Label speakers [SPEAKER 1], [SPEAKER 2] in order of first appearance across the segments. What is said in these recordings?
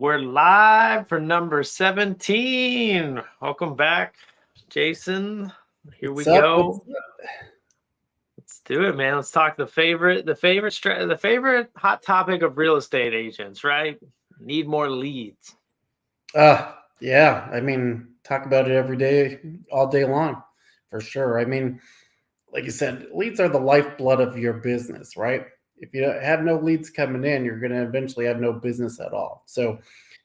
[SPEAKER 1] We're live for number 17. Welcome back, Jason. Here we
[SPEAKER 2] What's up?
[SPEAKER 1] go. Let's do it, man. Let's talk the favorite hot topic of real estate agents, right? Need more leads.
[SPEAKER 2] Yeah. I mean, talk about it every day, all day long, for sure. I mean, like you said, leads are the lifeblood of your business, right? If you have no leads coming in, you're going to eventually have no business at all. So,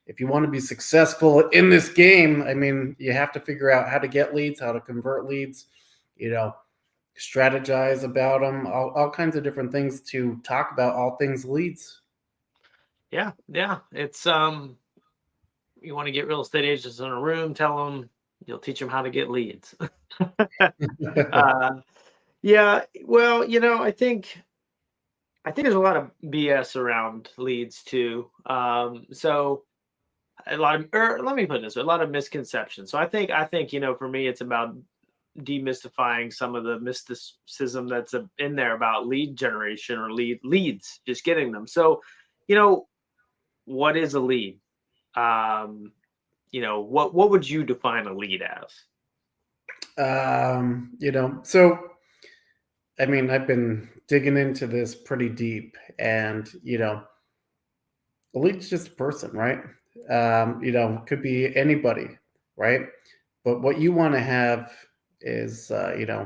[SPEAKER 2] if you want to be successful in this game, I mean, you have to figure out how to get leads, how to convert leads, you know, strategize about them, all kinds of different things to talk about all things leads.
[SPEAKER 1] Yeah. It's you want to get real estate agents in a room, tell them you'll teach them how to get leads. uh, yeah. Well, I think there's a lot of BS around leads too. So let me put it this way, a lot of misconceptions. So I think, for me, it's about demystifying some of the mysticism that's in there about lead generation or leads, just getting them. So, you know, what is a lead? What would you define a lead as?
[SPEAKER 2] So I mean, I've been digging into this pretty deep, and a lead's just a person, right? Could be anybody, right? But what you want to have is,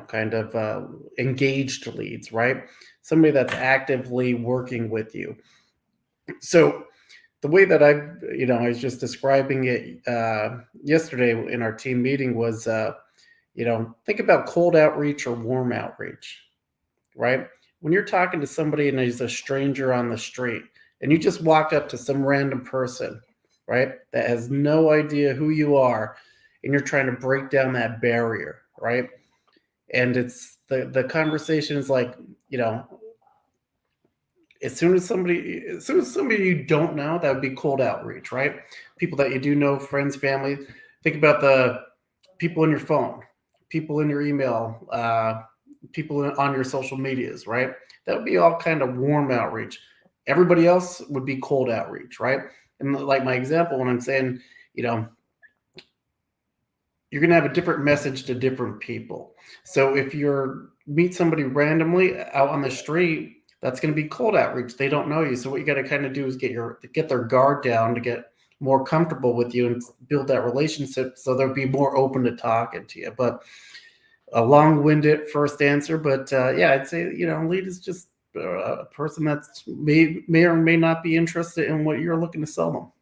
[SPEAKER 2] kind of engaged leads, right? Somebody that's actively working with you. So the way that I was just describing it yesterday in our team meeting was, think about cold outreach or warm outreach, right? When you're talking to somebody and there's a stranger on the street and you just walk up to some random person, right, that has no idea who you are, and you're trying to break down that barrier, right? And it's the conversation is like, as soon as somebody you don't know, that would be cold outreach, right? People that you do know, friends, family. Think about the people in your phone, people in your email, people on your social medias, right? That would be all kind of warm outreach. Everybody else would be cold outreach, right? And like my example, when I'm saying, you know, you're going to have a different message to different people. So if you're meet somebody randomly out on the street, that's going to be cold outreach. They don't know you. So what you got to kind of do is get their guard down to get more comfortable with you and build that relationship, so they'll be more open to talking to you. But a long-winded first answer, but yeah, I'd say lead is just a person that's may or may not be interested in what you're looking to sell them.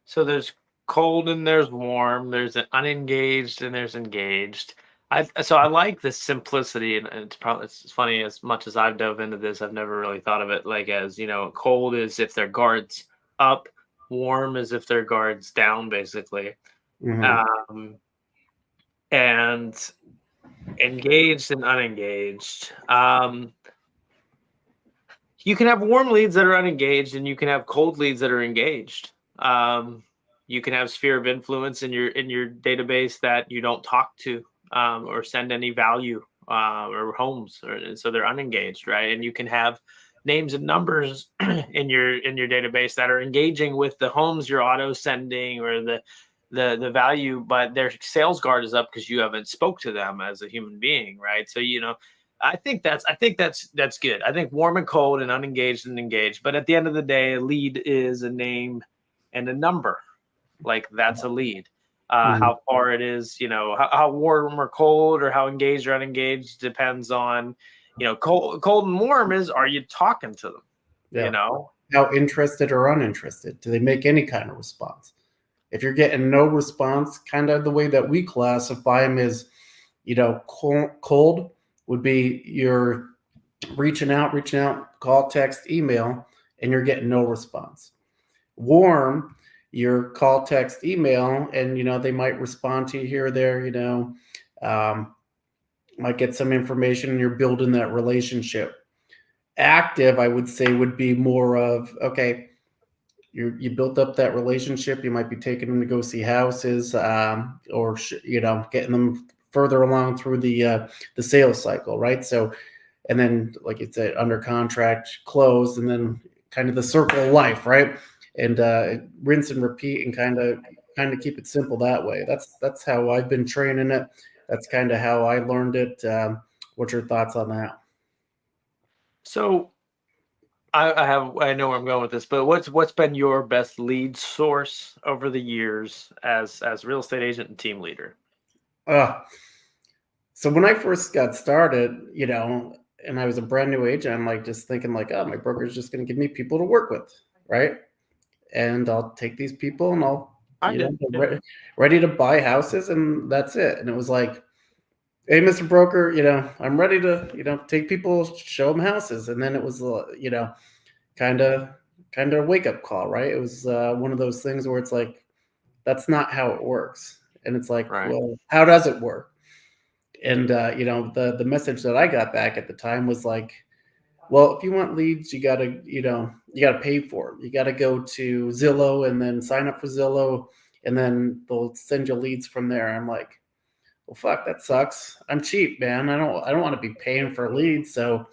[SPEAKER 1] So there's cold and there's warm, there's an unengaged and there's engaged. I like the simplicity, and it's funny, as much as I've dove into this, I've never really thought of it like as, cold is if their guards up, warm is if their guards down, basically.
[SPEAKER 2] Mm-hmm.
[SPEAKER 1] And engaged and unengaged. You can have warm leads that are unengaged, and you can have cold leads that are engaged. You can have sphere of influence in your database that you don't talk to or send any value or homes, so they're unengaged, right? And you can have names and numbers in your database that are engaging with the homes you're auto sending or the value, but their sales guard is up because you haven't spoke to them as a human being, right? So I think that's good. I think warm and cold and unengaged and engaged. But at the end of the day, a lead is a name and a number. Like, that's a lead. How far it is, how warm or cold or how engaged or unengaged depends on, cold and warm is, are you talking to them?
[SPEAKER 2] Yeah. How interested or uninterested? Do they make any kind of response? If you're getting no response, kind of the way that we classify them is, cold would be you're reaching out, call, text, email, and you're getting no response. Warm, your call, text, email, and they might respond to you here or there. Might get some information, and you're building that relationship. Active, I would say, would be more of, okay, you built up that relationship. You might be taking them to go see houses, or getting them further along through the sales cycle, right? So, and then, like you said, under contract, closed, and then kind of the circle of life, right? and rinse and repeat, and kind of keep it simple that way. That's how I've been training it. That's kind of how I learned it. What's your thoughts on that?
[SPEAKER 1] So I know where I'm going with this, but what's been your best lead source over the years as real estate agent and team leader?
[SPEAKER 2] Uh, so when I first got started, and I was a brand new agent, I'm like just thinking like, oh, my broker's just going to give me people to work with, right? And I'll take these people and I'll,
[SPEAKER 1] I did. Yeah.
[SPEAKER 2] ready to buy houses, and that's it. And it was like, hey, Mr. Broker, I'm ready to, take people, show them houses. And then it was, kind of a wake up call, right? It was one of those things where it's like, that's not how it works. And it's like,
[SPEAKER 1] Right.
[SPEAKER 2] well, how does it work? And the message that I got back at the time was like, well, if you want leads, you gotta pay for them. You gotta go to Zillow and then sign up for Zillow, and then they'll send you leads from there. I'm like, well, fuck, that sucks. I'm cheap, man. I don't want to be paying for leads. So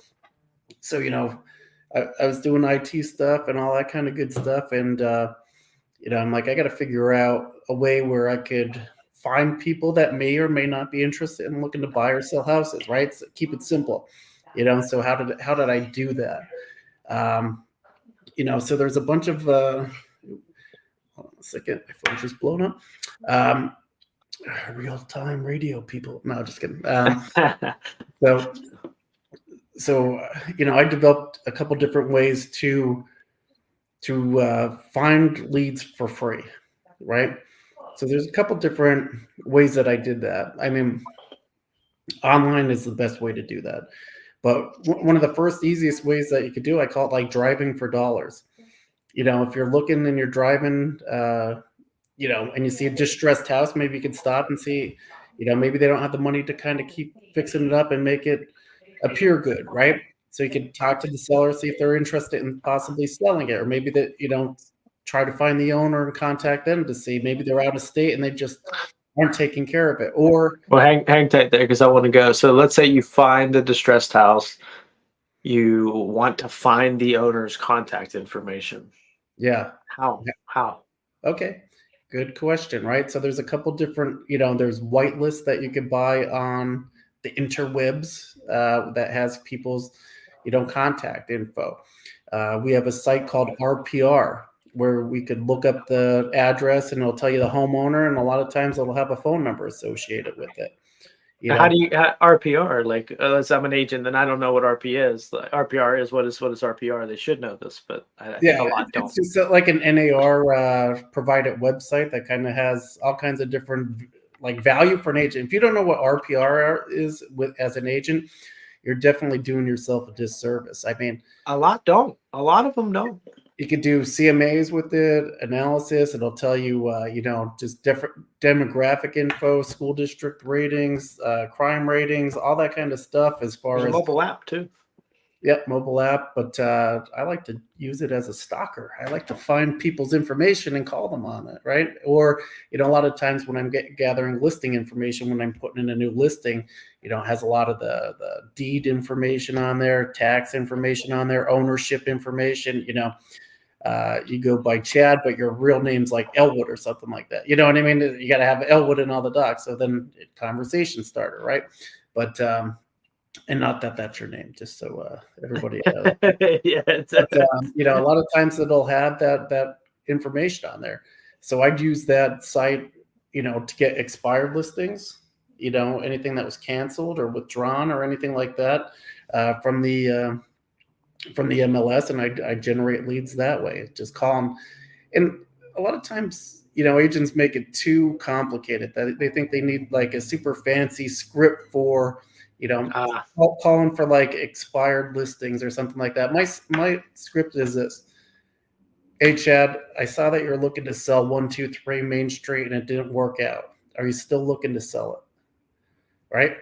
[SPEAKER 2] I was doing IT stuff and all that kind of good stuff, and I'm like, I got to figure out a way where I could find people that may or may not be interested in looking to buy or sell houses, right? So keep it simple, So how did I do that? So there's a bunch of hold on a second, my phone's just blown up. Real-time radio people. No, just kidding. So I developed a couple different ways to find leads for free, right? So there's a couple different ways that I did that. I mean, online is the best way to do that. But one of the first easiest ways that you could do, I call it like driving for dollars. If you're looking and you're driving, and you see a distressed house, maybe you could stop and see, maybe they don't have the money to kind of keep fixing it up and make it appear good, right? So you could talk to the seller, see if they're interested in possibly selling it, or maybe that try to find the owner and contact them to see maybe they're out of state and they just aren't taking care of it. Or
[SPEAKER 1] Well, hang tight there because I want to go. So let's say you find the distressed house. You want to find the owner's contact information.
[SPEAKER 2] yeah,
[SPEAKER 1] How?
[SPEAKER 2] okay, good question, right? So there's a couple different, there's whitelists that you can buy on the interwebs that has people's, contact info. We have a site called RPR where we could look up the address and it'll tell you the homeowner, and a lot of times it'll have a phone number associated with it.
[SPEAKER 1] How do you RPR? Like, unless I'm an agent, then I don't know what RP is. Like, RPR is what is RPR? They should know this, but I think a lot don't.
[SPEAKER 2] It's just like an NAR provided website that kind of has all kinds of different like value for an agent. If you don't know what RPR is as an agent, you're definitely doing yourself a disservice. I mean,
[SPEAKER 1] a lot don't. A lot of them don't.
[SPEAKER 2] You could do CMAs with it, analysis. It'll tell you, just different demographic info, school district ratings, crime ratings, all that kind of stuff. As far
[SPEAKER 1] There's
[SPEAKER 2] as
[SPEAKER 1] a mobile app too.
[SPEAKER 2] Yep, mobile app. But I like to use it as a stalker. I like to find people's information and call them on it, right? Or a lot of times when I'm gathering listing information, when I'm putting in a new listing, it has a lot of the deed information on there, tax information on there, ownership information. You go by Chad, but your real name's like Elwood or something like that. You know what I mean? You got to have Elwood in all the docs. So then conversation starter, right? But and not that that's your name, just so everybody knows.
[SPEAKER 1] Yeah,
[SPEAKER 2] but, a lot of times it'll have that information on there. So I'd use that site, to get expired listings, anything that was canceled or withdrawn or anything like that from the MLS, and I generate leads that way. Just call them. And a lot of times, agents make it too complicated. That they think they need like a super fancy script for, calling for like expired listings or something like that. My script is this. Hey, Chad, I saw that you're looking to sell 123 Main Street and it didn't work out. Are you still looking to sell it? Right?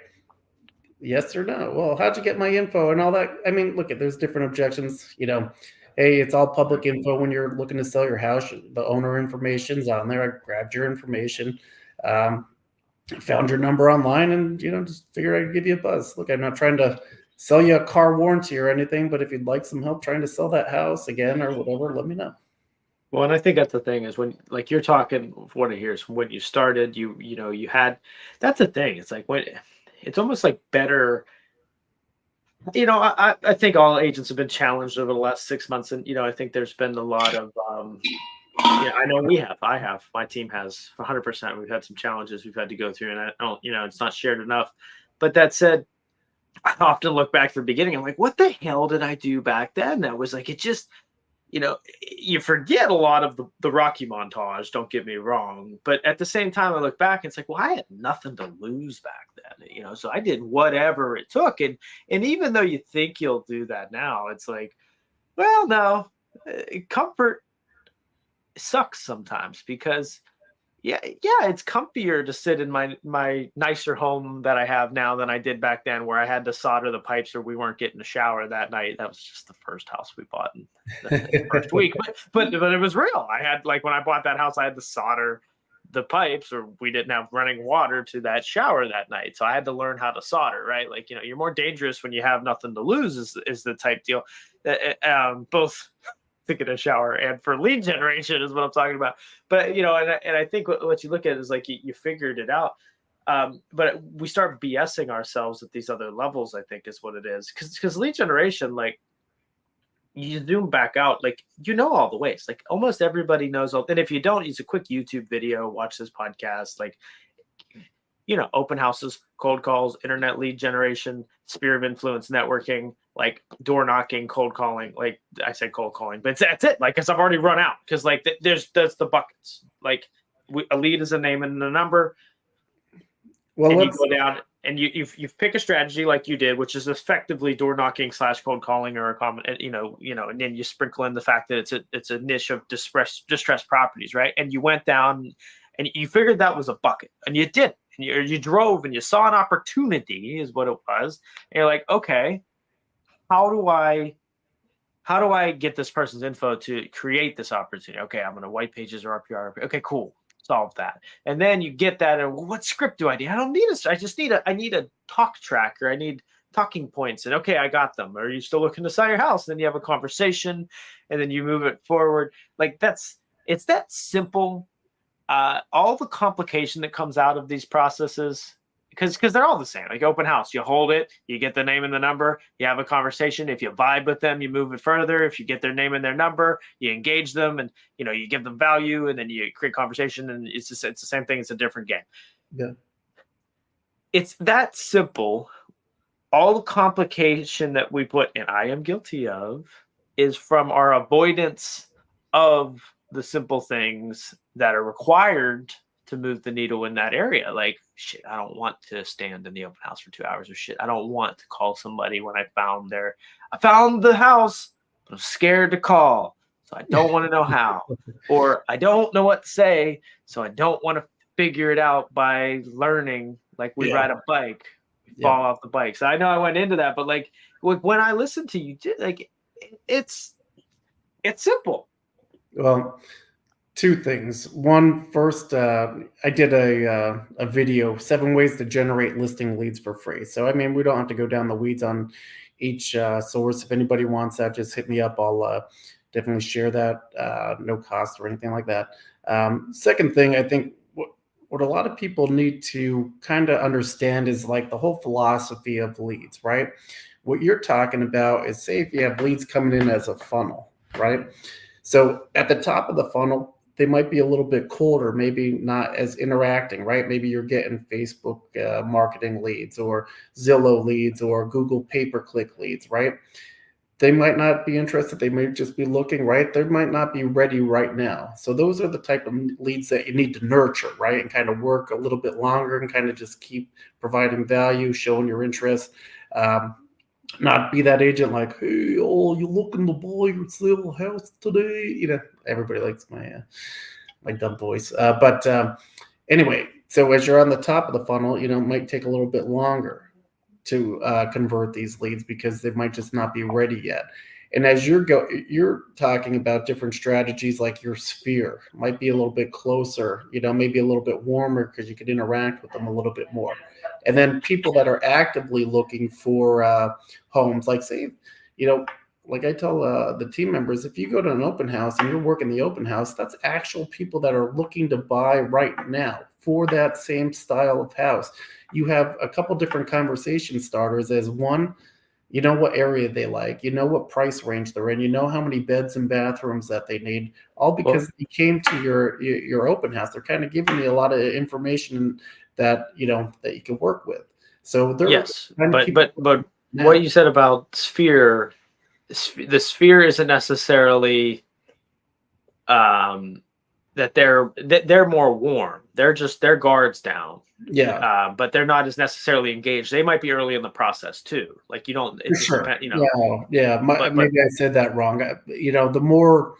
[SPEAKER 2] Yes or no? Well, how'd you get my info and all that? I mean, look, there's different objections. Hey, it's all public info when you're looking to sell your house. The owner information's on there. I grabbed your information, found your number online, and just figured I'd give you a buzz. Look, I'm not trying to sell you a car warranty or anything, but if you'd like some help trying to sell that house again or whatever, let me know.
[SPEAKER 1] Well, and I think that's the thing is when like you're talking what I hear is when you started, you had that's the thing. It's like when it's almost like better. I think all agents have been challenged over the last 6 months, and I think there's been a lot of yeah, I know I have, my team has 100%. We've had some challenges we've had to go through, and I don't, it's not shared enough. But that said, I often look back to the beginning. I'm like, what the hell did I do back then? That was like, it just, you forget a lot of the Rocky montage. Don't get me wrong, but at the same time, I look back and it's like, well, I had nothing to lose back then, so I did whatever it took, and even though you think you'll do that now, it's like, well, no, comfort sucks sometimes because yeah, it's comfier to sit in my nicer home that I have now than I did back then, where I had to solder the pipes or we weren't getting a shower that night. That was just the first house we bought in the first week, but it was real. I had like when I bought that house, I had to solder the pipes, or we didn't have running water to that shower that night, so I had to learn how to solder. Right, like you're more dangerous when you have nothing to lose. Is the type deal. Both to get a shower and for lead generation is what I'm talking about. But and I think what you look at is like you figured it out. But we start BSing ourselves at these other levels, I think is what it is. Because lead generation, like you zoom back out, like all the ways. Like almost everybody knows all, and if you don't, use a quick YouTube video, watch this podcast, like open houses, cold calls, internet lead generation, sphere of influence networking, like door knocking, cold calling. Like I said, cold calling, but that's it. Like, cause I've already run out. Cause like that's the buckets. Like a lead is a name and a number. Well, and you go down and you pick a strategy like you did, which is effectively door knocking / cold calling or a common, and then you sprinkle in the fact that it's a niche of distressed properties, right? And you went down and you figured that was a bucket, and you did. And you drove and you saw an opportunity is what it was. And you're like, okay, how do I get this person's info to create this opportunity? Okay, I'm going to white pages or RPR. Okay, cool. Solve that. And then you get that. And well, what script do I need? I don't need I just need I need a talk tracker. I need talking points. And okay, I got them. Are you still looking to sell your house? And then you have a conversation and then you move it forward. Like it's that simple. All the complication that comes out of these processes, because they're all the same. Like open house, you hold it, you get the name and the number, you have a conversation. If you vibe with them, you move it further. If you get their name and their number, you engage them, and you give them value, and then you create conversation. And it's the same thing. It's a different game.
[SPEAKER 2] Yeah,
[SPEAKER 1] it's that simple. All the complication that we put, and I am guilty of, is from our avoidance of the simple things that are required to move the needle in that area. Like, shit, I don't want to stand in the open house for 2 hours, or shit, I don't want to call somebody when I found the house, but I'm scared to call. So I don't want to know how, or I don't know what to say. So I don't want to figure it out by learning. Like we ride a bike, we fall off the bike. So I know I went into that, but like when I listened to you, like it's simple.
[SPEAKER 2] Well, two things. One, first, I did a video, 7 ways to generate listing leads for free. So, I mean, we don't have to go down the weeds on each source. If anybody wants that, just hit me up. I'll definitely share that, no cost or anything like that. Second thing, I think what a lot of people need to kind of understand is like the whole philosophy of leads, right? What you're talking about is, say if you have leads coming in as a funnel, right? So at the top of the funnel, they might be a little bit colder, maybe not as interacting, right? Maybe you're getting Facebook marketing leads or Zillow leads or Google pay-per-click leads, right? They might not be interested. They may just be looking, right? They might not be ready right now. So those are the type of leads that you need to nurture, right? And kind of work a little bit longer and kind of just keep providing value, showing your interest. Not be that agent like, hey, oh, you looking to buy or sell a house today? Everybody likes my dumb voice. But anyway, so as you're on the top of the funnel, it might take a little bit longer to convert these leads because they might just not be ready yet. And as you're talking about different strategies, like your sphere might be a little bit closer, maybe a little bit warmer because you could interact with them a little bit more. And then people that are actively looking for homes, like say, like I tell the team members, if you go to an open house and you're working the open house, that's actual people that are looking to buy right now for that same style of house. You have a couple different conversation starters. As one, you know what area they like, you know what price range they're in, you know how many beds and bathrooms that they need, all
[SPEAKER 1] Well,
[SPEAKER 2] because they came to your open house. They're kind of giving you a lot of information that that you can work with. So they're
[SPEAKER 1] yes,
[SPEAKER 2] kind of
[SPEAKER 1] but
[SPEAKER 2] people
[SPEAKER 1] what
[SPEAKER 2] now.
[SPEAKER 1] you said about sphere, the sphere isn't necessarily um, that they're more warm. They're just their guards down,
[SPEAKER 2] Yeah,
[SPEAKER 1] but they're not as necessarily engaged. They might be early in the process too. Like you don't.
[SPEAKER 2] for
[SPEAKER 1] It just
[SPEAKER 2] sure.
[SPEAKER 1] depends. You know.
[SPEAKER 2] Yeah, yeah.
[SPEAKER 1] But
[SPEAKER 2] Maybe I said that wrong. The more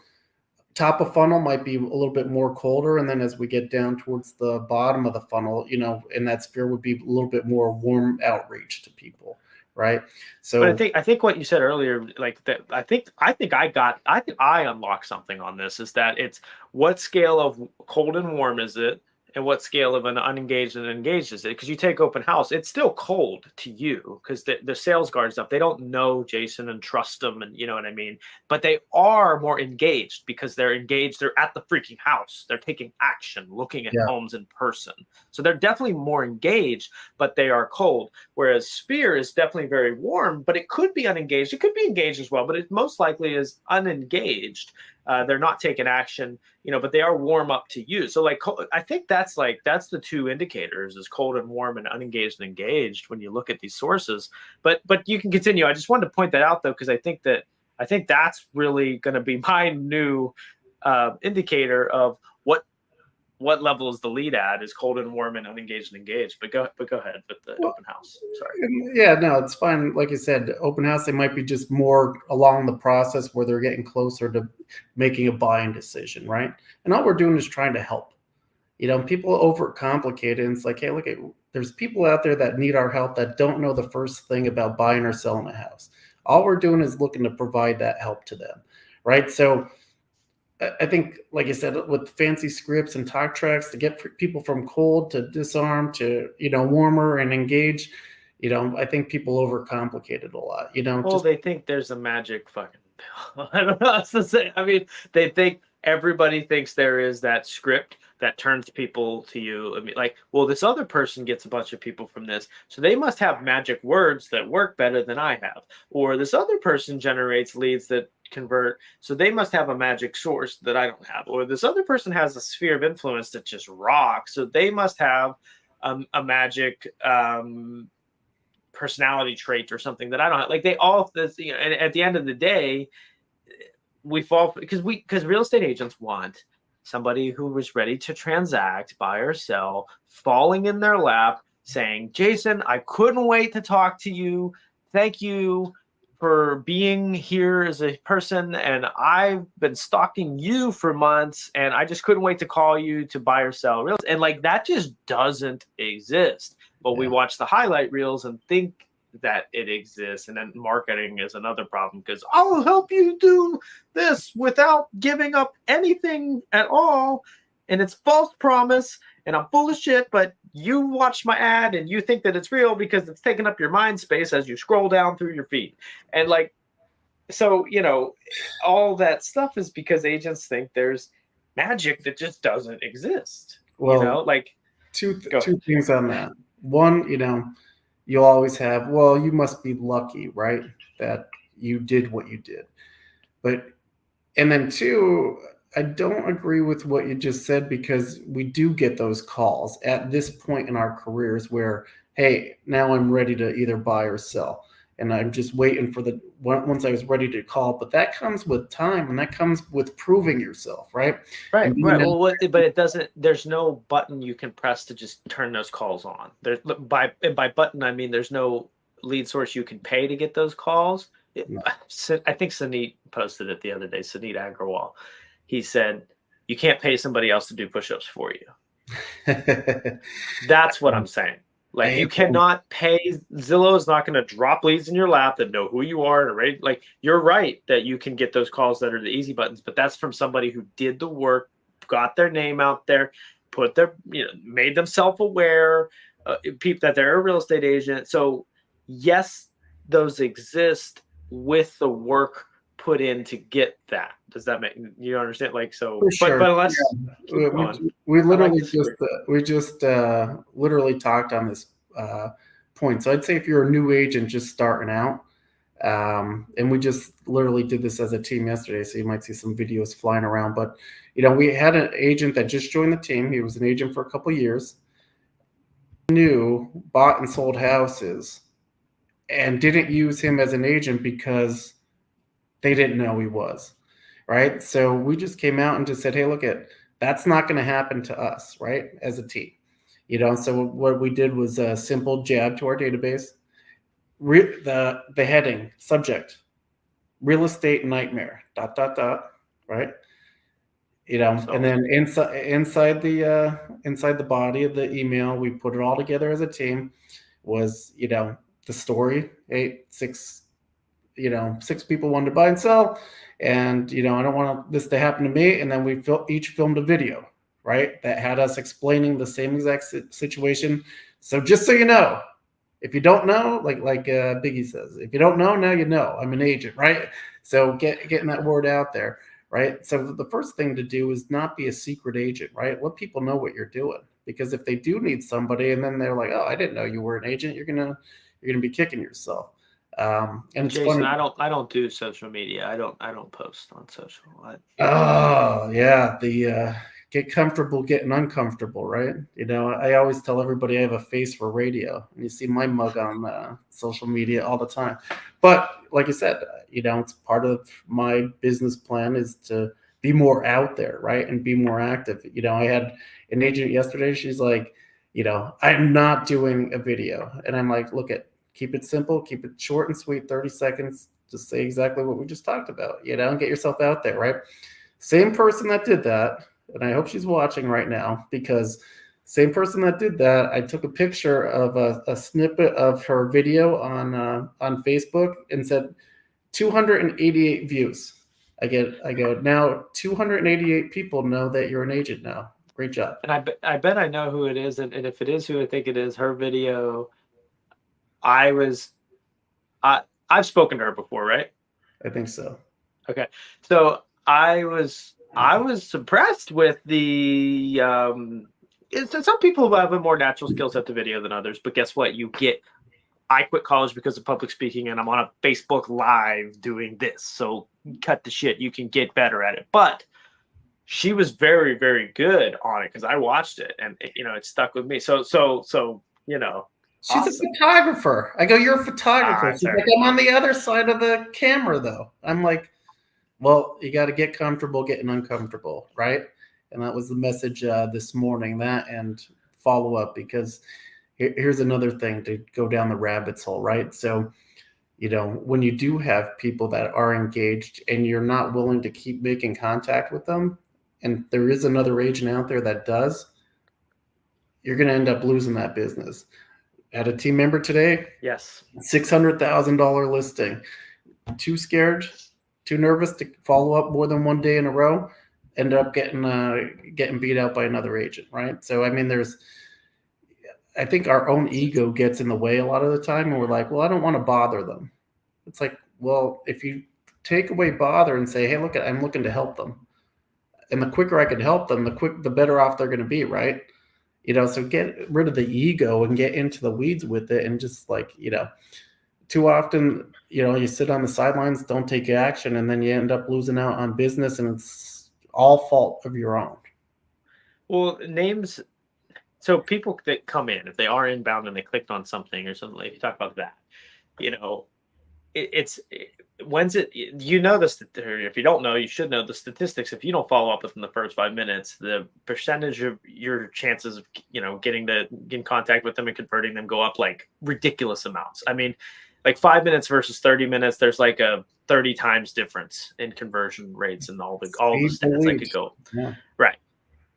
[SPEAKER 2] top of funnel might be a little bit more colder, and then as we get down towards the bottom of the funnel, in that sphere would be a little bit more warm outreach to people, right?
[SPEAKER 1] But
[SPEAKER 2] So
[SPEAKER 1] I think what you said earlier, like that, I think I unlocked something on this. Is that it's what scale of cold and warm is it, and what scale of an unengaged and engaged is it? Because you take open house, it's still cold to you because the sales guard stuff, they don't know Jason and trust them, and you know what I mean. But they are more engaged because they're engaged. They're at the freaking house. They're taking action, looking at
[SPEAKER 2] yeah,
[SPEAKER 1] homes in person. So they're definitely more engaged, but they are cold. Whereas sphere is definitely very warm, but it could be unengaged. It could be engaged as well, but it most likely is unengaged. They're not taking action, but they are warm up to you. So I think that's the two indicators is cold and warm and unengaged and engaged when you look at these sources. But you can continue. I just wanted to point that out though, because I think that's really going to be my new indicator of what level is the lead at is cold and warm and unengaged and engaged. But go ahead with the
[SPEAKER 2] well,
[SPEAKER 1] open house. Sorry.
[SPEAKER 2] yeah, no, it's fine. Like you said, open house, they might be just more along the process where they're getting closer to making a buying decision, right? And all we're doing is trying to help. People overcomplicate it. And it's like, hey, look, there's people out there that need our help that don't know the first thing about buying or selling a house. All we're doing is looking to provide that help to them, right? So I think, like I said, with fancy scripts and talk tracks to get people from cold to disarm to warmer and engage, I think people overcomplicate it a lot.
[SPEAKER 1] Well,
[SPEAKER 2] Just
[SPEAKER 1] they think there's a magic fucking pill. I don't know what else to say. I mean, they think everybody thinks there is that script that turns people to you. I mean, like, well, this other person gets a bunch of people from this, so they must have magic words that work better than I have. Or this other person generates leads that convert, so they must have a magic source that I don't have. Or this other person has a sphere of influence that just rocks, so they must have a magic personality trait or something that I don't have. Like they all, and at the end of the day, we fall because real estate agents want somebody who was ready to transact, buy or sell, falling in their lap, saying, "Jason, I couldn't wait to talk to you. Thank you for being here as a person, and I've been stalking you for months, and I just couldn't wait to call you to buy or sell real estate." And like that just doesn't exist. But we
[SPEAKER 2] yeah.
[SPEAKER 1] watch the highlight reels and think that it exists, and then marketing is another problem because I'll help you do this without giving up anything at all, and it's false promise, and I'm full of shit, but you watch my ad and you think that it's real because it's taking up your mind space as you scroll down through your feed. And like, so all that stuff is because agents think there's magic that just doesn't exist.
[SPEAKER 2] Well,
[SPEAKER 1] Like, go ahead.
[SPEAKER 2] two things on that. One, you'll always have, well, you must be lucky, right, that you did what you did. But and then two, I don't agree with what you just said because we do get those calls at this point in our careers where, hey, now I'm ready to either buy or sell. And I'm just waiting for once I was ready to call. But that comes with time and that comes with proving yourself, right?
[SPEAKER 1] Right,
[SPEAKER 2] And being
[SPEAKER 1] right. Well, but it doesn't. There's no button you can press to just turn those calls on. There's by button I mean there's no lead source you can pay to get those calls. I think Sunit posted it the other day. Sunit Agrawal, he said you can't pay somebody else to do push-ups for you. That's what I'm saying. Like you cannot pay. Zillow is not going to drop leads in your lap that know who you are. Right? Like you're right that you can get those calls that are the easy buttons, but that's from somebody who did the work, got their name out there, made them self-aware, people that they're a real estate agent. So yes, those exist with the work put in to get that. Does that make you understand? Like, so,
[SPEAKER 2] For sure.
[SPEAKER 1] but unless
[SPEAKER 2] Yeah.
[SPEAKER 1] keep going.
[SPEAKER 2] We literally
[SPEAKER 1] like
[SPEAKER 2] just literally talked on this point. So I'd say if you're a new agent just starting out, and we just literally did this as a team yesterday, so you might see some videos flying around. But we had an agent that just joined the team. He was an agent for a couple of years, new, bought and sold houses, and didn't use him as an agent because they didn't know he was, right? So we just came out and just said, hey, look, that's not going to happen to us, right? As a team, so what we did was a simple jab to our database. The heading subject, real estate nightmare, ... right? And then inside the body of the email, we put it all together as a team, was the story, six people wanted to buy and sell, and I don't want this to happen to me. And then we each filmed a video, right, that had us explaining the same exact situation. So just so you know, if you don't know, like Biggie says, if you don't know, now you know. I'm an agent, right? So getting that word out there, right? So the first thing to do is not be a secret agent, right? Let people know what you're doing, because if they do need somebody and then they're like, oh, I didn't know you were an agent, you're gonna be kicking yourself. And it's
[SPEAKER 1] Jason,
[SPEAKER 2] funny.
[SPEAKER 1] I don't do social media. I don't post on social.
[SPEAKER 2] Oh yeah, the get comfortable getting uncomfortable, right? I always tell everybody I have a face for radio, and you see my mug on social media all the time. But like I said, it's part of my business plan is to be more out there, right, and be more active. I had an agent yesterday. She's like, I'm not doing a video, and I'm like, keep it simple, keep it short and sweet, 30 seconds. Just say exactly what we just talked about, and get yourself out there, right? Same person that did that, and I hope she's watching right now, because same person that did that, I took a picture of a snippet of her video on Facebook and said 288 views. I go, now 288 people know that you're an agent now. Great job.
[SPEAKER 1] And I bet I know who it is, and if it is who I think it is, her video. I've spoken to her before, right?
[SPEAKER 2] I think so.
[SPEAKER 1] Okay, so I was impressed with the. Some people have a more natural skill set to video than others, but guess what? I quit college because of public speaking, and I'm on a Facebook Live doing this. So cut the shit. You can get better at it, but she was very, very good on it because I watched it, and it stuck with me. So
[SPEAKER 2] She's
[SPEAKER 1] awesome.
[SPEAKER 2] A photographer. I go, you're a photographer. She's like, I'm on the other side of the camera, though. I'm like, well, you got to get comfortable getting uncomfortable, right? And that was the message this morning, that and follow up, because here's another thing to go down the rabbit's hole, right? So, when you do have people that are engaged and you're not willing to keep making contact with them, and there is another agent out there that does, you're going to end up losing that business. Had a team member today.
[SPEAKER 1] Yes.
[SPEAKER 2] $600,000 listing. Too scared, too nervous to follow up more than one day in a row. Ended up getting beat out by another agent, right? So I think our own ego gets in the way a lot of the time, and we're like, well, I don't want to bother them. It's like, well, if you take away bother and say, hey, look, I'm looking to help them, and the quicker I can help them, the better off they're going to be, right? So get rid of the ego and get into the weeds with it. And just too often, you sit on the sidelines, don't take action, and then you end up losing out on business, and it's all fault of your own.
[SPEAKER 1] Well, names. So people that come in, if they are inbound and they clicked on something or something, if you talk about that, when's it, if you don't know, you should know the statistics. If you don't follow up within the first 5 minutes, the percentage of your chances of getting in contact with them and converting them go up like ridiculous amounts. I mean, like 5 minutes versus 30 minutes, there's like a 30 times difference in conversion rates, and all the stats I could go.
[SPEAKER 2] Yeah.
[SPEAKER 1] Right.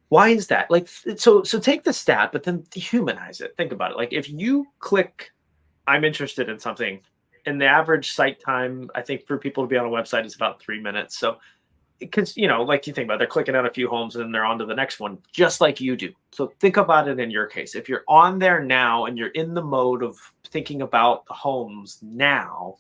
[SPEAKER 1] Why is that? Like, so take the stat, but then dehumanize it. Think about it. Like, if you click, I'm interested in something, and the average site time, I think, for people to be on a website is about 3 minutes. So, because, like you think about it, they're clicking on a few homes and then they're on to the next one, just like you do. So think about it in your case. If you're on there now and you're in the mode of thinking about the homes now,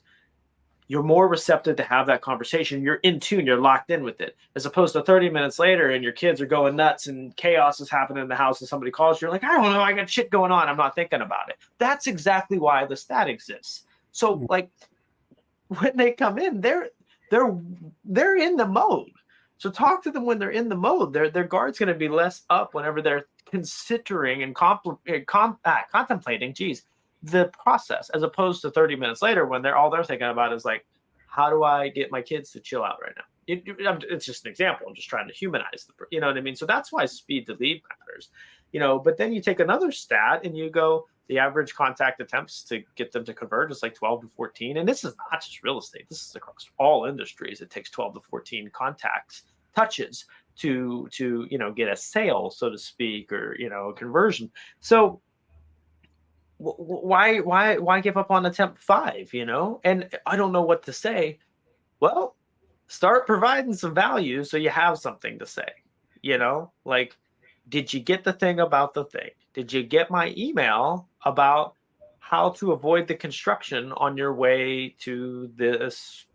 [SPEAKER 1] you're more receptive to have that conversation. You're in tune, you're locked in with it, as opposed to 30 minutes later and your kids are going nuts and chaos is happening in the house and somebody calls you. You're like, I don't know, I got shit going on, I'm not thinking about it. That's exactly why the stat exists. So like when they come in, they're in the mode. So talk to them when they're in the mode. Their guard's going to be less up whenever they're considering and contemplating, the process, as opposed to 30 minutes later when all they're thinking about is like, how do I get my kids to chill out right now? It's just an example. I'm just trying to humanize you know what I mean? So that's why speed to lead matters, but then you take another stat and you go, the average contact attempts to get them to convert is like 12 to 14. And this is not just real estate. This is across all industries. It takes 12 to 14 contacts, touches to get a sale, so to speak, or, a conversion. So why give up on attempt 5, And I don't know what to say. Well, start providing some value so you have something to say, like, did you get the thing about the thing? Did you get my email about how to avoid the construction on your way to this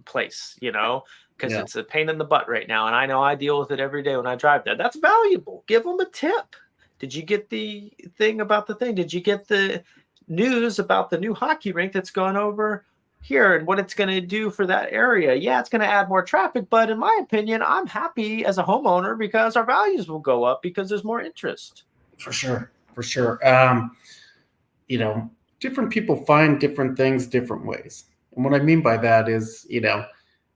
[SPEAKER 1] place, because it's a pain in the butt right now. And I know I deal with it every day when I drive there. That's valuable. Give them a tip. Did you get the thing about the thing? Did you get the news about the new hockey rink that's gone over here and what it's going to do for that area? Yeah, it's going to add more traffic, but in my opinion, I'm happy as a homeowner because our values will go up because there's more interest.
[SPEAKER 2] For sure. Different people find different things different ways. And what I mean by that is,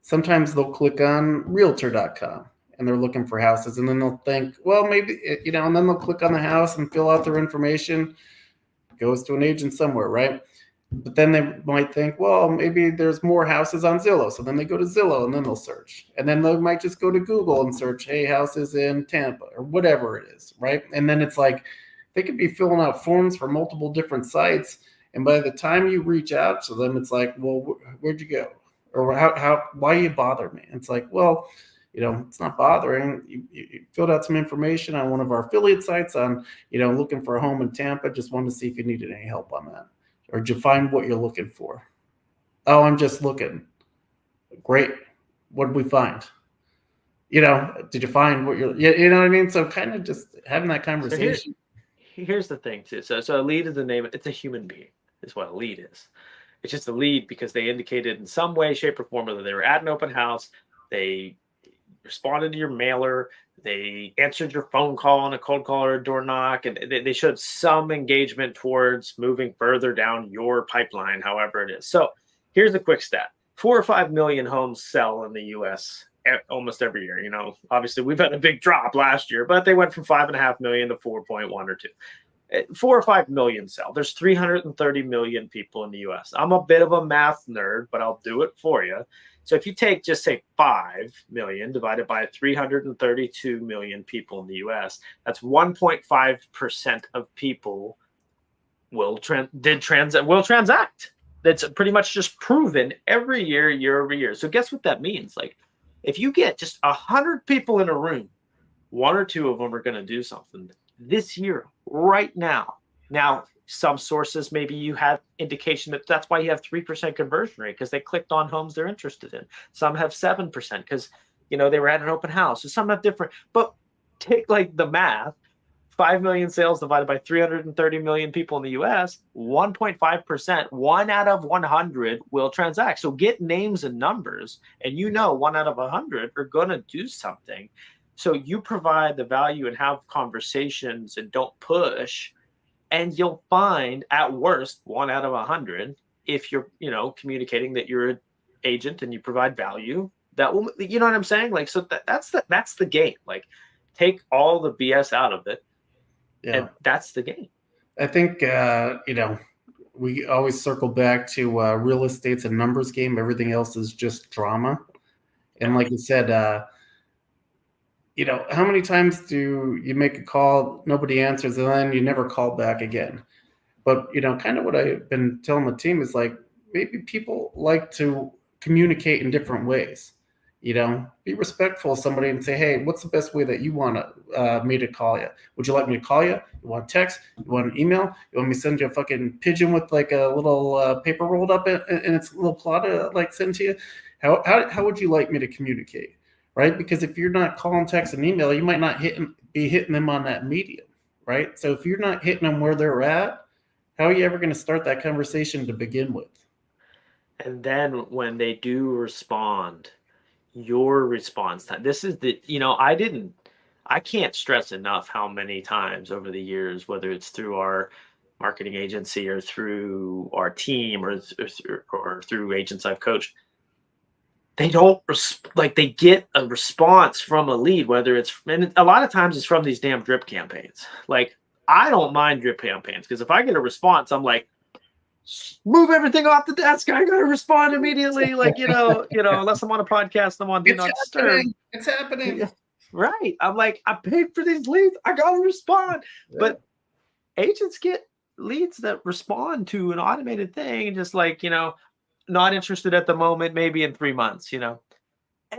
[SPEAKER 2] sometimes they'll click on realtor.com and they're looking for houses, and then they'll think, well, maybe, and then they'll click on the house and fill out their information. It goes to an agent somewhere, right? But then they might think, well, maybe there's more houses on Zillow. So then they go to Zillow and then they'll search. And then they might just go to Google and search, hey, houses in Tampa or whatever it is, right? And then it's like they could be filling out forms for multiple different sites. And by the time you reach out to them, it's like, well, where'd you go? Or why you bother me? It's like, well, it's not bothering. You filled out some information on one of our affiliate sites on, looking for a home in Tampa. Just wanted to see if you needed any help on that. Or did you find what you're looking for? Oh, I'm just looking. Great. What did we find? Did you find what you're, you know what I mean? So kind of just having that conversation.
[SPEAKER 1] So here's the thing too. So a lead is the name. It's a human being is what a lead is. It's just a lead because they indicated in some way, shape, or form that they were at an open house. They responded to your mailer. They answered your phone call on a cold call or a door knock, and they showed some engagement towards moving further down your pipeline, however it is. So here's a quick stat. 4 or 5 million homes sell in the U.S. almost every year. Obviously we've had a big drop last year, but they went from 5.5 million to 4.1 or 2. 4 or 5 million sell. There's 330 million people in the U.S. I'm a bit of a math nerd, but I'll do it for you. So if you take just say 5 million divided by 332 million people in the U.S., that's 1.5% of people will transact. That's pretty much just proven every year over year. So guess what that means? Like, if you get just 100 people in a room, 1 or 2 of them are going to do something this year, right now. Now, some sources, maybe you have indication that's why you have 3% conversion rate, because they clicked on homes they're interested in. Some have 7% because, they were at an open house. So some have different, but take like the math, 5 million sales divided by 330 million people in the US, 1.5%, 1 out of 100 will transact. So get names and numbers, and 1 out of 100 are going to do something. So you provide the value and have conversations and don't push, and you'll find at worst 1 out of 100 if you're, communicating that you're an agent and you provide value. That will, you know what I'm saying? Like, so that's the game. Like, take all the BS out of it, and that's the game.
[SPEAKER 2] I think we always circle back to real estate's a numbers game. Everything else is just drama. And like you said, how many times do you make a call, nobody answers, and then you never call back again? But, kind of what I've been telling the team is like, maybe people like to communicate in different ways. Be respectful of somebody and say, hey, what's the best way that you want me to call you? Would you like me to call you? You want a text? You want an email? You want me to send you a fucking pigeon with like a little paper rolled up and it's a little plot like send to you? How would you like me to communicate? Right? Because if you're not calling, text, and email, you might not be hitting them on that medium. Right? So if you're not hitting them where they're at, how are you ever going to start that conversation to begin with?
[SPEAKER 1] And then when they do respond, your response time. This is I can't stress enough how many times over the years, whether it's through our marketing agency or through our team or through agents I've coached, they don't like they get a response from a lead, whether it's and a lot of times it's from these damn drip campaigns. Like I don't mind drip campaigns because if I get a response, I'm like, move everything off the desk. I gotta respond immediately. Like, unless I'm on a podcast, I'm on Do
[SPEAKER 2] It's
[SPEAKER 1] Not Disturb.
[SPEAKER 2] happening. It's happening.
[SPEAKER 1] Right. I'm like, I paid for these leads. I gotta respond.
[SPEAKER 2] Yeah.
[SPEAKER 1] But agents get leads that respond to an automated thing, just like, not interested at the moment, maybe in 3 months, and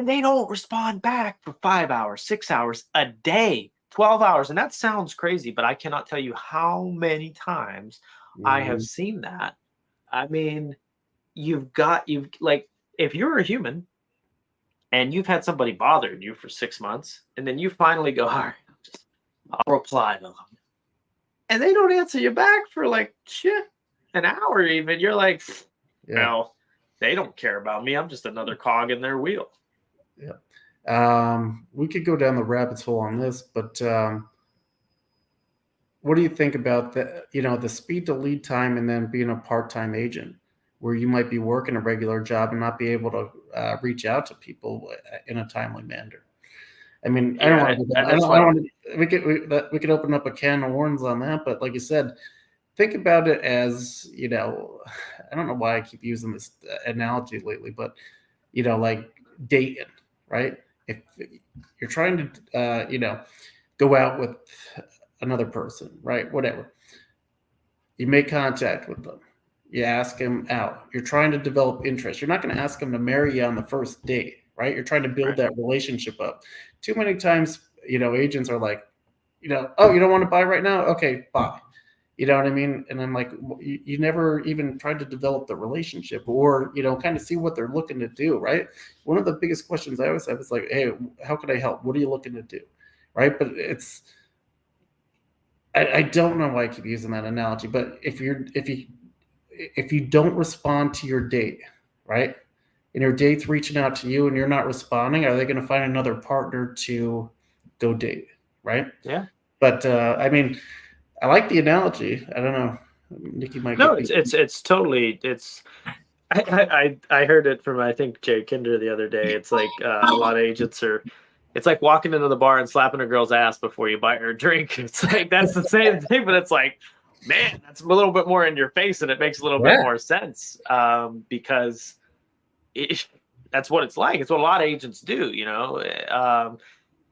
[SPEAKER 1] they don't respond back for 5 hours, 6 hours, a day, 12 hours. And that sounds crazy, but I cannot tell you how many times I have seen that. I mean, you've like, if you're a human and you've had somebody bothering you for 6 months, and then you finally go, all right, I'll reply to them. And they don't answer you back for like an hour even. You're like, well, they don't care about me. I'm just another cog in their wheel.
[SPEAKER 2] Yeah. We could go down the rabbit hole on this, but what do you think about the speed to lead time and then being a part-time agent where you might be working a regular job and not be able to reach out to people in a timely manner? I mean, I don't want to. We could open up a can of worms on that, but like you said, think about it as I don't know why I keep using this analogy lately, but like dating, right? If you're trying to go out with another person, right? Whatever. You make contact with them. You ask them out. You're trying to develop interest. You're not going to ask them to marry you on the first date, right? You're trying to build that relationship up. Too many times, agents are like, oh, you don't want to buy right now? Okay, buy. You know what I mean? And I'm like, you never even tried to develop the relationship or, kind of see what they're looking to do, right? One of the biggest questions I always have is like, hey, how can I help? What are you looking to do? Right? But I don't know why I keep using that analogy, but if you don't respond to your date, right? And your date's reaching out to you and you're not responding, are they going to find another partner to go date? Right?
[SPEAKER 1] Yeah.
[SPEAKER 2] But I mean, I like the analogy. I don't know. Nikki might.
[SPEAKER 1] No, it's totally. I heard it from I think Jay Kinder the other day. It's like a lot of agents are. It's like walking into the bar and slapping a girl's ass before you buy her a drink. It's like that's the same thing, but it's like, man, that's a little bit more in your face, and it makes a little bit more sense because that's what it's like. It's what a lot of agents do,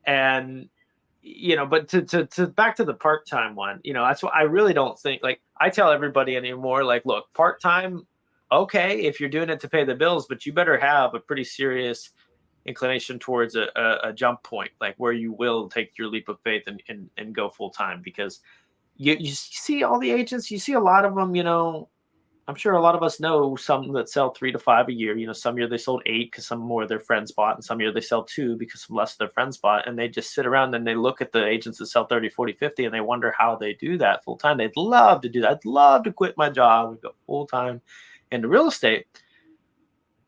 [SPEAKER 1] and but to back to the part-time one, that's what I really don't think. Like I tell everybody anymore, like, look, part-time, okay, if you're doing it to pay the bills, but you better have a pretty serious inclination towards a jump point, like where you will take your leap of faith and go full-time, because you see all the agents, you see a lot of them, I'm sure a lot of us know some that sell 3 to 5 a year. Some year they sold 8 because some more their friends bought, and some year they sell 2 because some less of their friends bought. And they just sit around and they look at the agents that sell 30, 40, 50, and they wonder how they do that full time. They'd love to do that. I'd love to quit my job and go full time into real estate.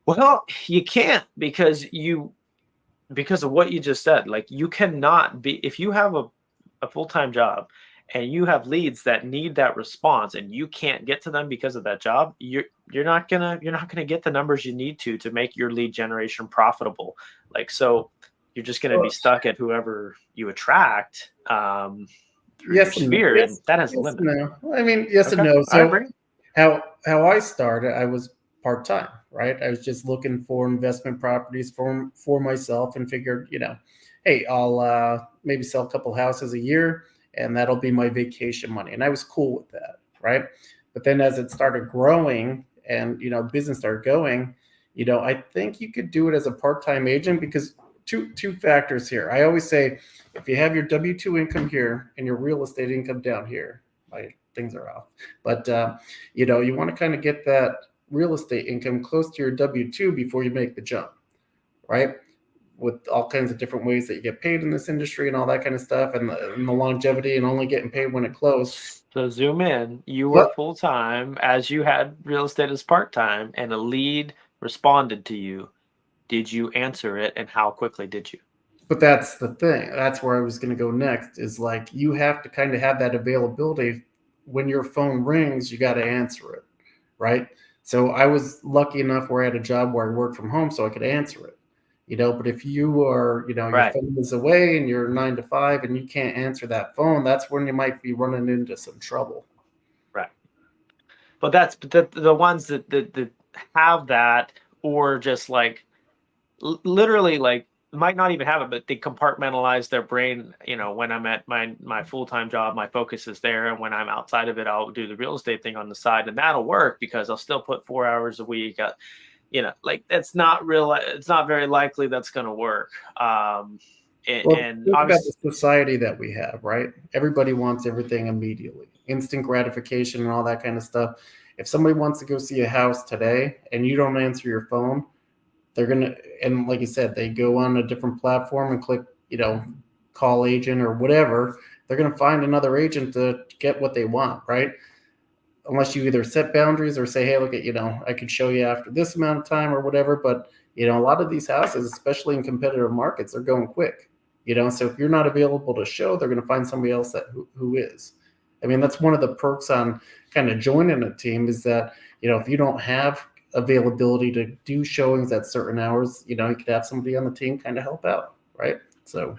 [SPEAKER 1] Well, you can't because of what you just said. Like you cannot be, if you have a full-time job and you have leads that need that response and you can't get to them because of that job, you're not gonna get the numbers you need to make your lead generation profitable. Like, so you're just gonna be stuck at whoever you attract through your sphere, and that has a limit.
[SPEAKER 2] No. I mean, yes and no. So how I started, I was part-time, right? I was just looking for investment properties for myself and figured, hey, I'll maybe sell a couple houses a year and that'll be my vacation money. And I was cool with that, right? But then as it started growing and, business started going, I think you could do it as a part-time agent because two factors here. I always say if you have your W-2 income here and your real estate income down here, things are off. But you want to kind of get that real estate income close to your W-2 before you make the jump, right? With all kinds of different ways that you get paid in this industry and all that kind of stuff, and the longevity and only getting paid when it closed.
[SPEAKER 1] So zoom in. You were
[SPEAKER 2] But
[SPEAKER 1] full time as you had real estate as part time, and a lead responded to you. Did you answer it, and how quickly did you?
[SPEAKER 2] But that's the thing. That's where I was going to go next. Is like you have to kind of have that availability. When your phone rings, you got to answer it, right? So I was lucky enough where I had a job where I worked from home, so I could answer it. But if you are, your
[SPEAKER 1] Right.
[SPEAKER 2] phone is away and you're 9 to 5 and you can't answer that phone, that's when you might be running into some trouble.
[SPEAKER 1] Right. But that's the ones that have that, or just like literally like might not even have it, but they compartmentalize their brain. When I'm at my full-time job, my focus is there, and when I'm outside of it, I'll do the real estate thing on the side, and that'll work because I'll still put 4 hours a week. Like it's not real. It's not very likely that's going to work. And
[SPEAKER 2] Think about
[SPEAKER 1] obviously,
[SPEAKER 2] the society that we have, right? Everybody wants everything immediately, instant gratification and all that kind of stuff. If somebody wants to go see a house today and you don't answer your phone, they're gonna, and like you said, they go on a different platform and click, call agent or whatever. They're gonna find another agent to get what they want, right? Unless you either set boundaries or say, hey, look at, I could show you after this amount of time or whatever. But a lot of these houses, especially in competitive markets, are going quick. So if you're not available to show, they're going to find somebody else who is. I mean, that's one of the perks on kind of joining a team is that, if you don't have availability to do showings at certain hours, you could have somebody on the team kind of help out, right? So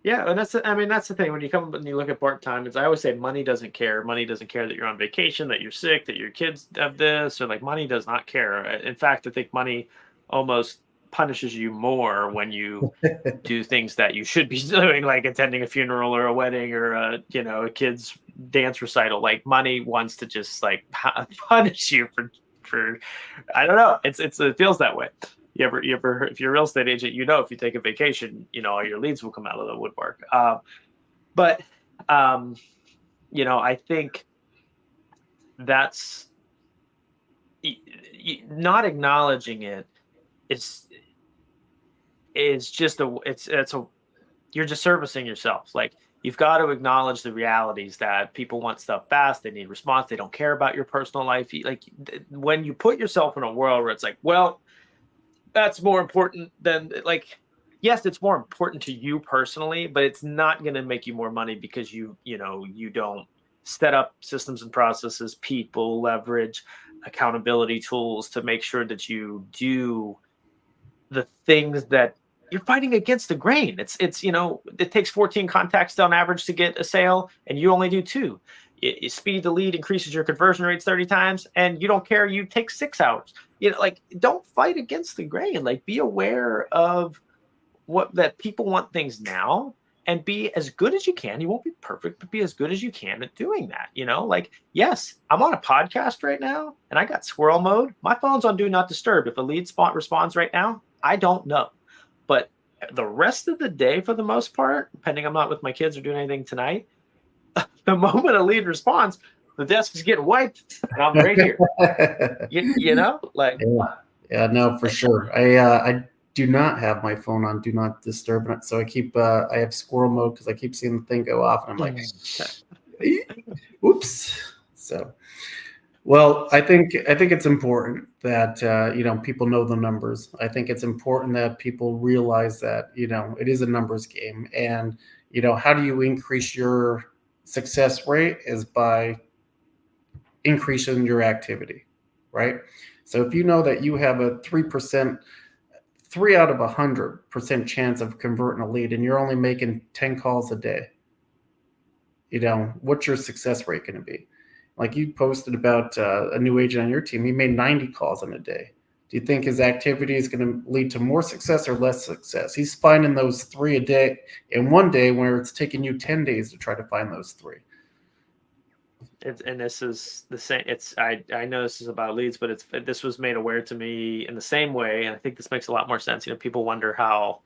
[SPEAKER 1] yeah, and that's the thing when you look at part time. Is I always say money doesn't care. Money doesn't care that you're on vacation, that you're sick, that your kids have this, or like money does not care. In fact, I think money almost punishes you more when you do things that you should be doing, like attending a funeral or a wedding or a kid's dance recital. Like money wants to just like punish you for I don't know. It feels that way. You ever if you're a real estate agent, if you take a vacation, all your leads will come out of the woodwork. But I think that's not acknowledging it is just you're just servicing yourself. Like you've got to acknowledge the realities that people want stuff fast. They need response. They don't care about your personal life. Like when you put yourself in a world where it's like, well, that's more important than like, yes, it's more important to you personally, but it's not going to make you more money because you don't set up systems and processes, people, leverage, accountability tools to make sure that you do the things that you're fighting against the grain. It takes 14 contacts on average to get a sale, and you only do 2. Speed to lead increases your conversion rates 30 times, and you don't care. You take 6 hours. Like don't fight against the grain. Like be aware of that people want things now, and be as good as you can. You won't be perfect, but be as good as you can at doing that. Like, yes, I'm on a podcast right now and I got squirrel mode. My phone's on do not disturb. If a lead spot responds right now, I don't know. But the rest of the day, for the most part, depending I'm not with my kids or doing anything tonight, the moment a lead responds, the desk is getting wiped and I'm right here. Like
[SPEAKER 2] yeah, no, for sure. I do not have my phone on do not disturb, so I keep I have squirrel mode because I keep seeing the thing go off, and I'm like, oops. So, well, I think it's important that people know the numbers. I think it's important that people realize that it is a numbers game, and how do you increase your success rate is by increasing your activity, right? So if you know that you have a 3%, 3 out of 100% chance of converting a lead, and you're only making 10 calls a day, what's your success rate going to be? Like you posted about a new agent on your team, he made 90 calls in a day. Do you think his activity is going to lead to more success or less success? He's finding those 3 a day in one day where it's taking you 10 days to try to find those 3.
[SPEAKER 1] And this is the same. I know this is about leads, but this was made aware to me in the same way, and I think this makes a lot more sense. People wonder how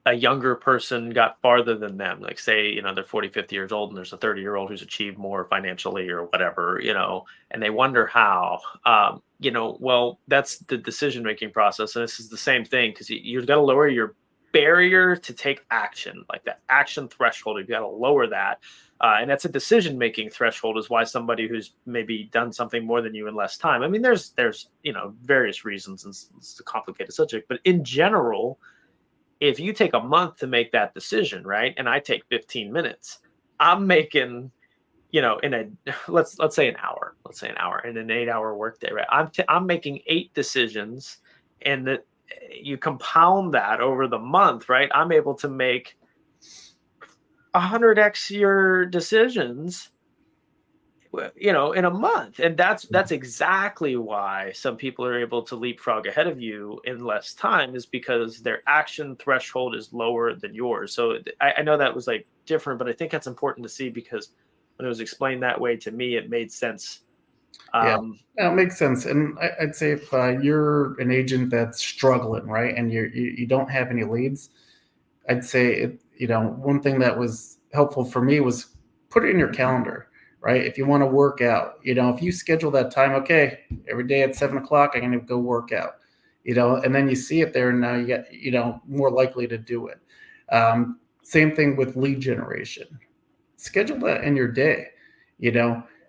[SPEAKER 1] a younger person got farther than them. Like, say, they're 40, 50 years old, and there's a 30-year-old who's achieved more financially or whatever, and they wonder how. Well, that's the decision making process, and this is the same thing, because you've got to lower your barrier to take action, like the action threshold. You've got to lower that. And that's a decision-making threshold, is why somebody who's maybe done something more than you in less time. I mean, there's various reasons, and it's a complicated subject, but in general, if you take a month to make that decision, right, and I take 15 minutes, I'm making, in a let's say an hour, in an 8-hour workday, right? I'm making 8 decisions, and that you compound that over the month, right? I'm able to make 100x your decisions, in a month. And that's exactly why some people are able to leapfrog ahead of you in less time, is because their action threshold is lower than yours. So I know that was like different, but I think that's important to see, because when it was explained that way to me, it made sense.
[SPEAKER 2] Yeah, it makes sense. And I'd say if you're an agent that's struggling, right, and you don't have any leads, I'd say one thing that was helpful for me was put it in your calendar, right? If you want to work out, if you schedule that time, okay, every day at 7 o'clock, I'm going to go work out, and then you see it there, and now you get, more likely to do it. Same thing with lead generation. Schedule that in your day,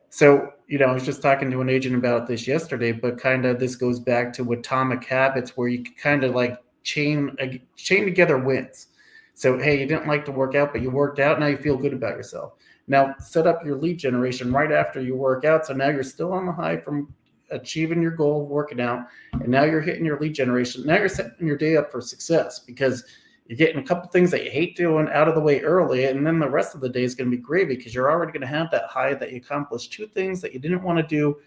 [SPEAKER 2] So, I was just talking to an agent about this yesterday, but kind of this goes back to atomic habits, where you kind of like chain together wins. So, hey, you didn't like to work out, but you worked out. Now you feel good about yourself. Now set up your lead generation right after you work out. So now you're still on the high from achieving your goal of working out. And now you're hitting your lead generation. Now you're setting your day up for success, because you're getting a couple things that you hate doing out of the way early. And then the rest of the day is going to be gravy, because you're already going to have that high that you accomplished 2 things that you didn't want to do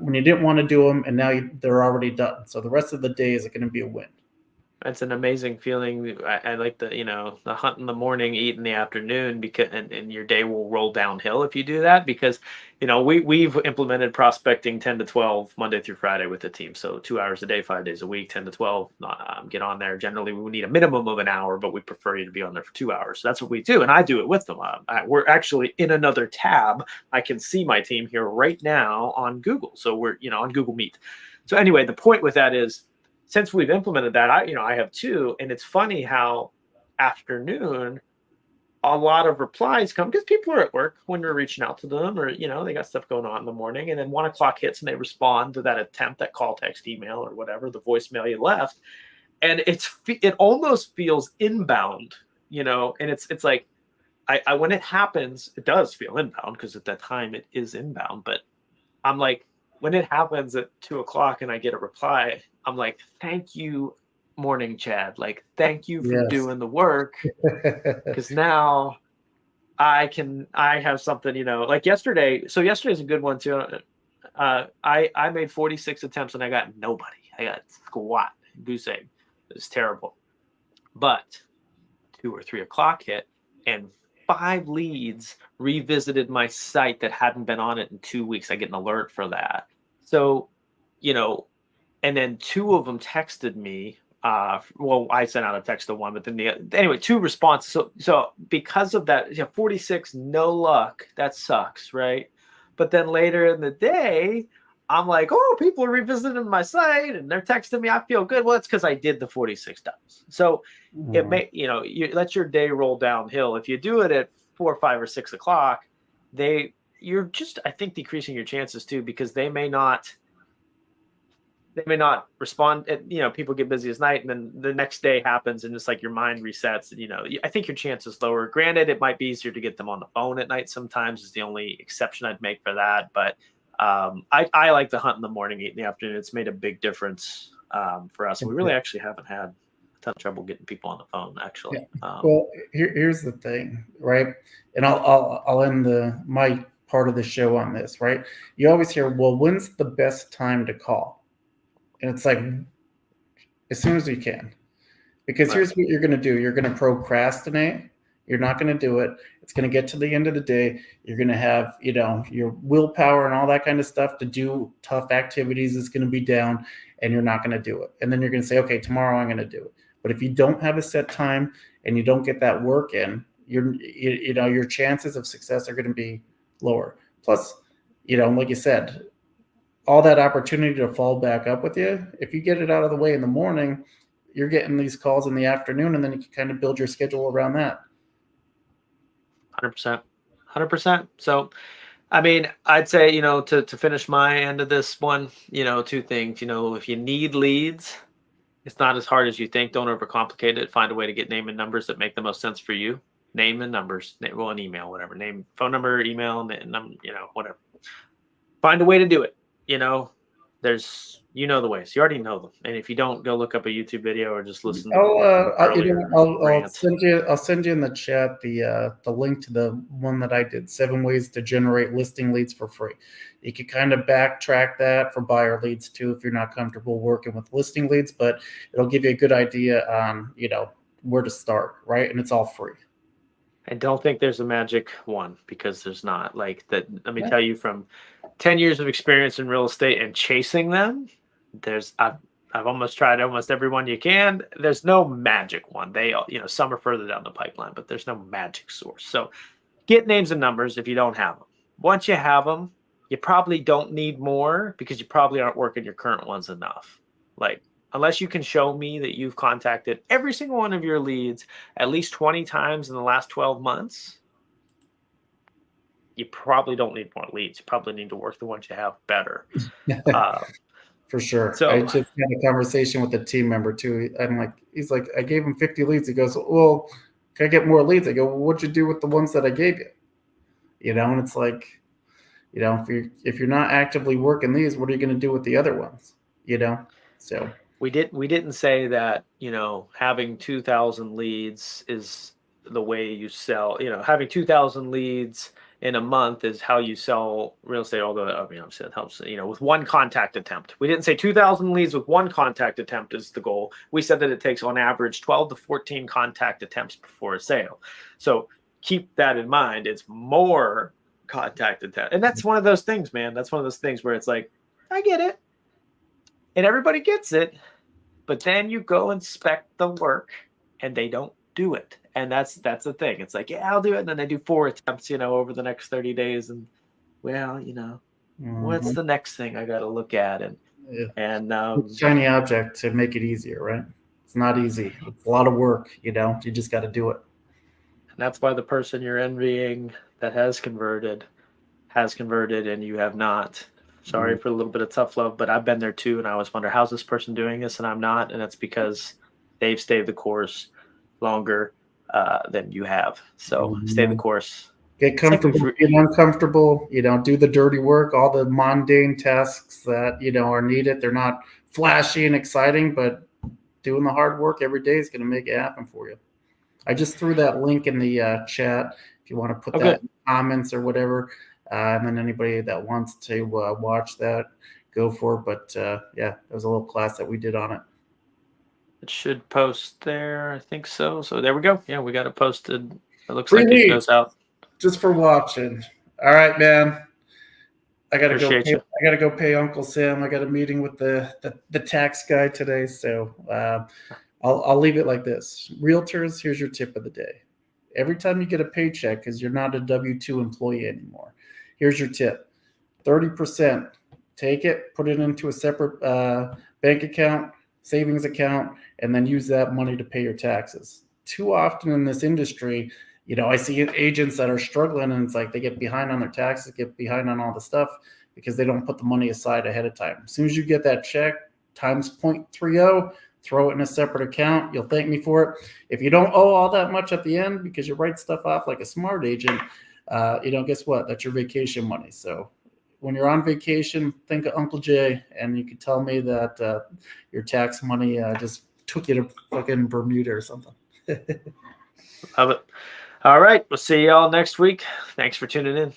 [SPEAKER 2] when you didn't want to do them. And now they're already done. So the rest of the day is going to be a win.
[SPEAKER 1] That's an amazing feeling. I like the hunt in the morning, eat in the afternoon, because and your day will roll downhill if you do that, because we've implemented prospecting 10 to 12 Monday through Friday with the team. So 2 hours a day, 5 days a week, 10 to 12. Get on there. Generally, we need a minimum of an hour, but we prefer you to be on there for 2 hours. So that's what we do, and I do it with them. We're actually in another tab. I can see my team here right now on Google. So we're on Google Meet. So anyway, the point with that is, since we've implemented that, I have 2, and it's funny how afternoon a lot of replies come, because people are at work when we're reaching out to them, or they got stuff going on in the morning, and then 1 o'clock hits and they respond to that attempt, that call, text, email, or whatever, the voicemail you left, and it almost feels inbound, and it's like, I when it happens, it does feel inbound, because at that time it is inbound, but I'm like, when it happens at 2 o'clock and I get a reply, I'm like, thank you, morning Chad. Like, thank you for doing the work. Because now I have something, like yesterday. So yesterday's a good one too. I made 46 attempts and I got nobody. I got squat, goose egg. It was terrible. But 2 or 3 o'clock hit, and 5 leads revisited my site that hadn't been on it in 2 weeks. I get an alert for that. So, and then 2 of them texted me. Well, I sent out a text to 1, but then anyway, 2 responses. So because of that, 46, no luck. That sucks, right? But then later in the day, I'm like, oh, people are revisiting my site and they're texting me. I feel good. Well, it's because I did the 46 times. So it may, you let your day roll downhill. If you do it at 4, 5, or 6 o'clock, you're just, I think, decreasing your chances too, because they may not respond. People get busy as night, and then the next day happens, and it's like your mind resets. And I think your chance is lower. Granted, it might be easier to get them on the phone at night. Sometimes is the only exception I'd make for that. But I like to hunt in the morning, eat in the afternoon. It's made a big difference for us. We really actually haven't had a ton of trouble getting people on the phone, actually.
[SPEAKER 2] Yeah. Well, here's the thing, right? And I'll end my part of the show on this, right? You always hear, well, when's the best time to call? And it's like, as soon as you can. Because here's what you're going to do. You're going to procrastinate, You're not going to do it. It's going to get to the end of the day. You're going to have, your willpower and all that kind of stuff to do tough activities is going to be down, and you're not going to do it. And then you're going to say, okay, tomorrow I'm going to do it. But if you don't have a set time and you don't get that work in, your chances of success are going to be lower. Plus, like you said, all that opportunity to fall back up with you, if you get it out of the way in the morning, you're getting these calls in the afternoon, and then you can kind of build your schedule around that.
[SPEAKER 1] 100%. So, I mean, I'd say, to finish my end of this one, two things. If you need leads, it's not as hard as you think. Don't overcomplicate it. Find a way to get name and numbers that make the most sense for you. Name and numbers, an email, whatever. Name, phone number, email, whatever. Find a way to do it. There's the ways. You already know them. And if you don't, go look up a YouTube video or just listen.
[SPEAKER 2] I'll send you in the chat the link to the one that I did, 7 ways to generate listing leads for free. You can kind of backtrack that for buyer leads too if you're not comfortable working with listing leads, but it'll give you a good idea on where to start, right? And it's all free.
[SPEAKER 1] I don't think there's a magic one, because there's not. Like that. Let me tell you, from 10 years of experience in real estate and chasing them, I've almost tried almost every one you can. There's no magic one. They all, some are further down the pipeline, but there's no magic source. So get names and numbers if you don't have them. Once you have them, you probably don't need more, because you probably aren't working your current ones enough. Like, unless you can show me that you've contacted every single one of your leads at least 20 times in the last 12 months, you probably don't need more leads. You probably need to work the ones you have better.
[SPEAKER 2] For sure.
[SPEAKER 1] So,
[SPEAKER 2] I just had a conversation with a team member too. He's like, I gave him 50 leads. He goes, well, can I get more leads? I go, well, what'd you do with the ones that I gave you? And it's like, if you're not actively working these, what are you going to do with the other ones? So
[SPEAKER 1] we didn't say that, having 2,000 leads is the way you sell. Having 2,000 leads in a month is how you sell real estate. Although, it helps, with one contact attempt. We didn't say 2,000 leads with one contact attempt is the goal. We said that it takes on average 12 to 14 contact attempts before a sale. So keep that in mind. It's more contact attempt. And that's one of those things, man. That's one of those things where it's like, I get it. And everybody gets it. But then you go inspect the work and they don't do it. And that's the thing. It's like, yeah, I'll do it. And then they do 4 attempts, over the next 30 days. And what's the next thing I got to look at? And
[SPEAKER 2] shiny object to make it easier, right? It's not easy. It's a lot of work, you just got to do it.
[SPEAKER 1] And that's why the person you're envying that has converted and you have not. Sorry for a little bit of tough love, but I've been there too. And I always wonder, how's this person doing this and I'm not? And that's because they've stayed the course longer than you have. So stay the course.
[SPEAKER 2] Get comfortable, get uncomfortable, do the dirty work, all the mundane tasks that, are needed. They're not flashy and exciting, but doing the hard work every day is going to make it happen for you. I just threw that link in the chat if you want to put that in the comments or whatever. And then anybody that wants to watch that, go for it. But there was a little class that we did on it.
[SPEAKER 1] It should post there. I think so. So there we go. Yeah, we got it posted. It looks like it goes out.
[SPEAKER 2] Just for watching. All right, man. I gotta go pay Uncle Sam. I got a meeting with the tax guy today. So I'll leave it like this. Realtors, here's your tip of the day. Every time you get a paycheck, because you're not a W-2 employee anymore, here's your tip. 30%. Take it, put it into a separate bank account, savings account, and then use that money to pay your taxes. Too often in this industry, I see agents that are struggling, and it's like they get behind on their taxes, get behind on all the stuff because they don't put the money aside ahead of time. As soon as you get that check times 0.30, throw it in a separate account. You'll thank me for it. If you don't owe all that much at the end because you write stuff off like a smart agent, guess what? That's your vacation money. So when you're on vacation, think of Uncle Jay, and you can tell me that your tax money just took you to fucking Bermuda or something.
[SPEAKER 1] Love it. All right. We'll see y'all next week. Thanks for tuning in.